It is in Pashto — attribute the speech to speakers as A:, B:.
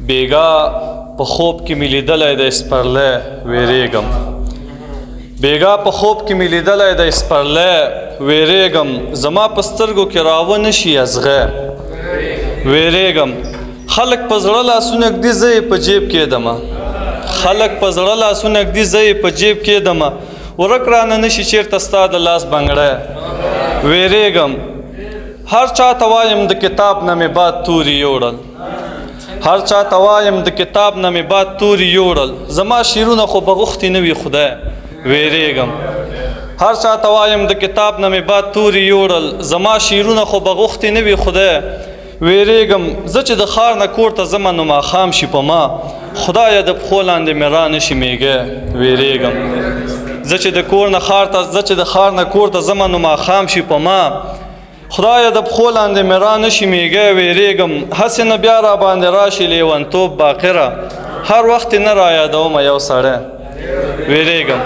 A: بیګا په خوب کې مې لیدلی دی سپرلی ویریږم بیګا په خوب کې مې لیدلی دی سپرلی ویریږم زما په سترګو کې راونه شي ازغی ویریږم خلک په زړه لاسونه ږدي زه یې په جیب کې دمه خلک په زړه لاسونه ږدي زه یې په جیب کې دمه ورک رانه نشي چېرته ستا د لاس بنګړی ویریږم هر چاته وایم د کتاب نه مې باد توري یوړل هر چاته وایم د کتاب نه مې باد توري یوړل زما شعرونه خو به غوښتي نه وي خدای ویریږم هر چاته وایم د کتاب نه مې باد توري یوړل زما شعرونه خو به غوښتي نه وي خدای ویریږم زه چې د ښار نه کور ته ځمه نو ماښام شي په ما خدایه د پښو لاندې مې را نشي میږی ویریږم زه چې د ښار نه کور ته ځمه نو ماښام شي په ما خدایه د پښو لاندې مې را نشي میږی ویریږم هسې نه بیا را باندې راشي لیونتوب باقره هر وخت یې نه را یادومه یو سړی ویریږم